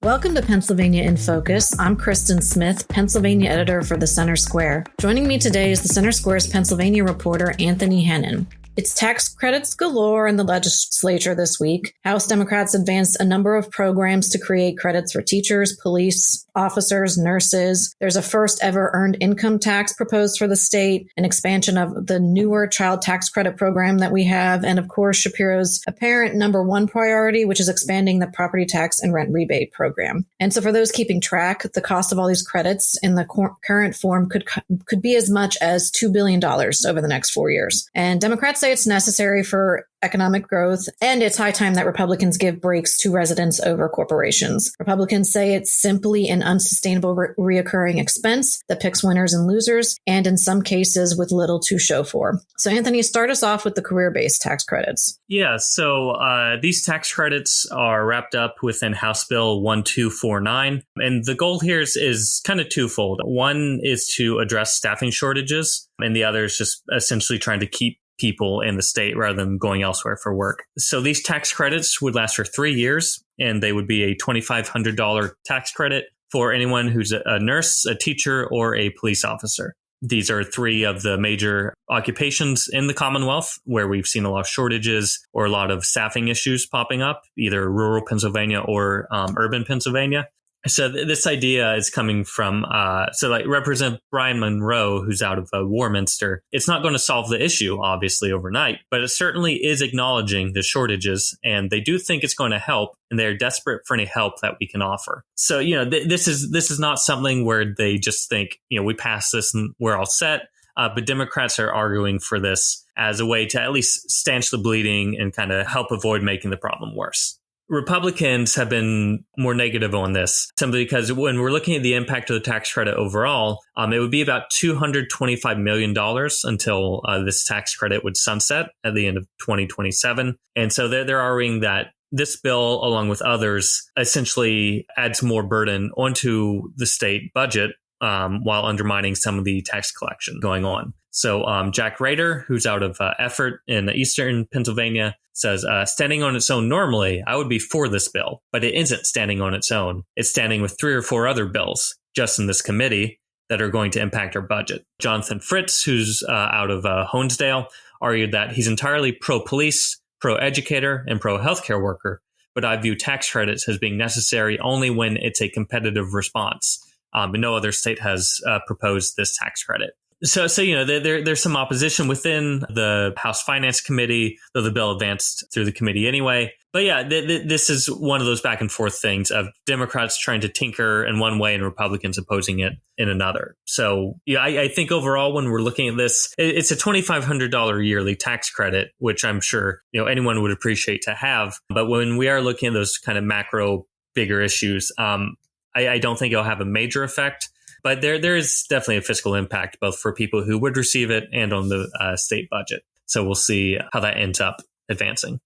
Welcome to Pennsylvania in Focus. I'm Kristen Smith, Pennsylvania editor for the Center Square. Joining me today is the Center Square's Pennsylvania reporter, Anthony Hennon. It's tax credits galore in the legislature this week. House Democrats advanced a number of programs to create credits for teachers, police officers, nurses. There's a first ever earned income tax proposed for the state, an expansion of the newer child tax credit program that we have, and of course, Shapiro's apparent number one priority, which is expanding the property tax and rent rebate program. And so for those keeping track, the cost of all these credits in the current form could be as much as $2 billion over the next 4 years. And Democrats say it's necessary for economic growth, and it's high time that Republicans give breaks to residents over corporations. Republicans say it's simply an unsustainable reoccurring expense that picks winners and losers, and in some cases with little to show for. So Anthony, start us off with the career-based tax credits. Yeah, so these tax credits are wrapped up within House Bill 1249, and the goal here is kind of twofold. One is to address staffing shortages, and the other is just essentially trying to keep people in the state rather than going elsewhere for work. So these tax credits would last for 3 years, and they would be a $2,500 tax credit for anyone who's a nurse, a teacher, or a police officer. These are three of the major occupations in the Commonwealth where we've seen a lot of shortages or a lot of staffing issues popping up, either rural Pennsylvania or urban Pennsylvania. So this idea is coming from, like Representative Brian Monroe, who's out of Warminster. It's not going to solve the issue, obviously, overnight, but it certainly is acknowledging the shortages, and they do think it's going to help, and they're desperate for any help that we can offer. So, this is not something where they just think, we pass this and we're all set. But Democrats are arguing for this as a way to at least stanch the bleeding and kind of help avoid making the problem worse. Republicans have been more negative on this simply because when we're looking at the impact of the tax credit overall, it would be about $225 million until this tax credit would sunset at the end of 2027. And so they're arguing that this bill, along with others, essentially adds more burden onto the state budget while undermining some of the tax collection going on. So Jack Rader, who's out of Effort in eastern Pennsylvania, says, standing on its own normally, I would be for this bill, but it isn't standing on its own. It's standing with 3 or 4 other bills just in this committee that are going to impact our budget. Jonathan Fritz, who's out of Honesdale, argued that he's entirely pro-police, pro-educator, and pro-healthcare worker, but I view tax credits as being necessary only when it's a competitive response. And no other state has proposed this tax credit. So there's some opposition within the House Finance Committee, though the bill advanced through the committee anyway. But yeah, this is one of those back and forth things of Democrats trying to tinker in one way and Republicans opposing it in another. So yeah, I think overall, when we're looking at this, it's a $2,500 yearly tax credit, which I'm sure anyone would appreciate to have. But when we are looking at those kind of macro bigger issues, I don't think it'll have a major effect. But there is definitely a fiscal impact, both for people who would receive it and on the state budget. So we'll see how that ends up advancing.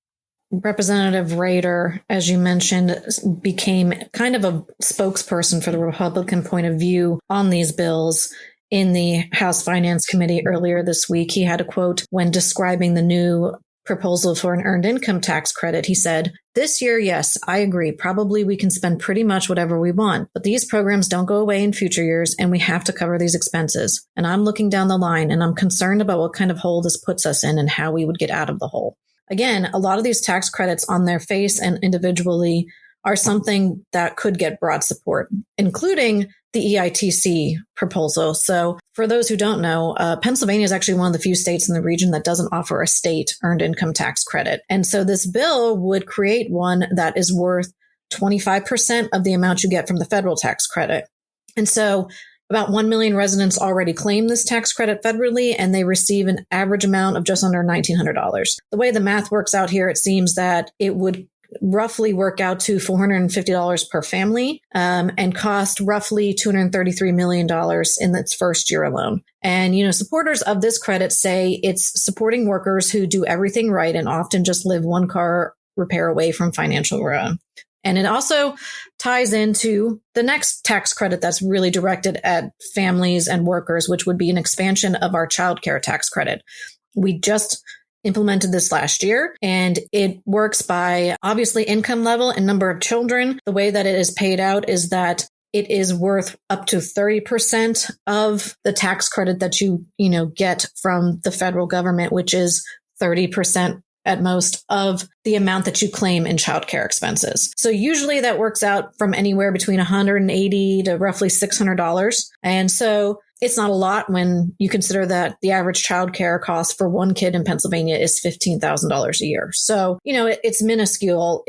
Representative Rader, as you mentioned, became kind of a spokesperson for the Republican point of view on these bills in the House Finance Committee earlier this week. He had a quote when describing the new proposal for an earned income tax credit. He said, "This year, yes, I agree. Probably we can spend pretty much whatever we want, but these programs don't go away in future years and we have to cover these expenses. And I'm looking down the line and I'm concerned about what kind of hole this puts us in and how we would get out of the hole." Again, a lot of these tax credits on their face and individually are something that could get broad support, including the EITC proposal. So for those who don't know, Pennsylvania is actually one of the few states in the region that doesn't offer a state earned income tax credit. And so this bill would create one that is worth 25% of the amount you get from the federal tax credit. And so about 1 million residents already claim this tax credit federally, and they receive an average amount of just under $1,900. The way the math works out here, it seems that it would roughly work out to $450 per family and cost roughly $233 million in its first year alone. And, supporters of this credit say it's supporting workers who do everything right and often just live one car repair away from financial ruin. And it also ties into the next tax credit that's really directed at families and workers, which would be an expansion of our child care tax credit. We just implemented this last year, and it works by obviously income level and number of children. The way that it is paid out is that it is worth up to 30% of the tax credit that you get from the federal government, which is 30% at most of the amount that you claim in childcare expenses. So usually that works out from anywhere between $180 to roughly $600. And so it's not a lot when you consider that the average childcare cost for one kid in Pennsylvania is $15,000 a year. So, it's minuscule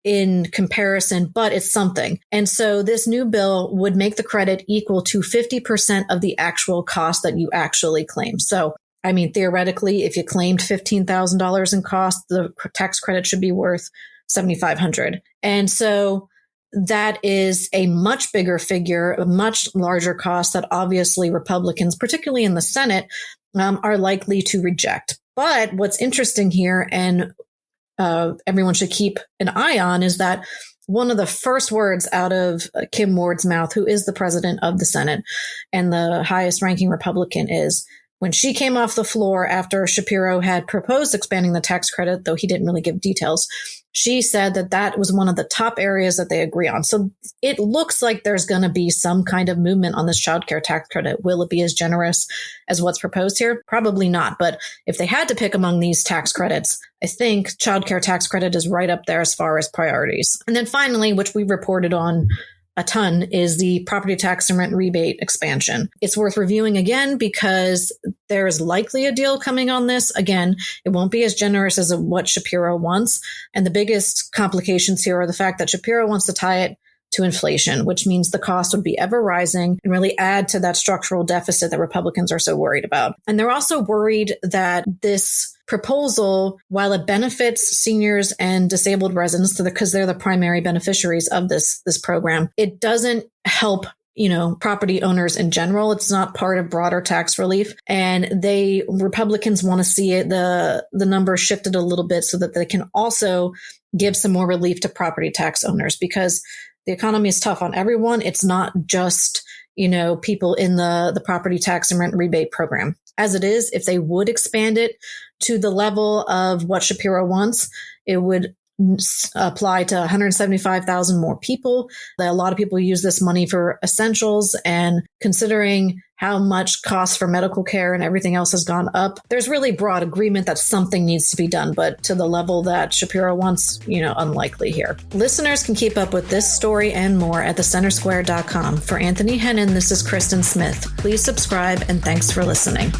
in comparison, but it's something. And so this new bill would make the credit equal to 50% of the actual cost that you actually claim. So, I mean, theoretically, if you claimed $15,000 in cost, the tax credit should be worth $7,500. And so that is a much bigger figure, a much larger cost that obviously Republicans, particularly in the Senate, are likely to reject. But what's interesting here, and everyone should keep an eye on, is that one of the first words out of Kim Ward's mouth, who is the president of the Senate and the highest ranking Republican, is when she came off the floor after Shapiro had proposed expanding the tax credit, though he didn't really give details, she said that that was one of the top areas that they agree on. So it looks like there's going to be some kind of movement on this childcare tax credit. Will it be as generous as what's proposed here? Probably not. But if they had to pick among these tax credits, I think childcare tax credit is right up there as far as priorities. And then finally, which we reported on a ton, is the property tax and rent rebate expansion. It's worth reviewing again because there is likely a deal coming on this. Again, it won't be as generous as what Shapiro wants. And the biggest complications here are the fact that Shapiro wants to tie it to inflation, which means the cost would be ever rising and really add to that structural deficit that Republicans are so worried about. And they're also worried that this proposal, while it benefits seniors and disabled residents because they're the primary beneficiaries of this program, it doesn't help property owners in general. It's not part of broader tax relief. And Republicans want to see the numbers shifted a little bit so that they can also give some more relief to property tax owners, because the economy is tough on everyone. It's not just, people in the property tax and rent rebate program. As it is, if they would expand it to the level of what Shapiro wants, it would apply to 175,000 more people. A lot of people use this money for essentials, and considering how much costs for medical care and everything else has gone up, there's really broad agreement that something needs to be done, but to the level that Shapiro wants, unlikely here. Listeners can keep up with this story and more at thecentersquare.com. For Anthony Hennon, this is Kristen Smith. Please subscribe, and thanks for listening.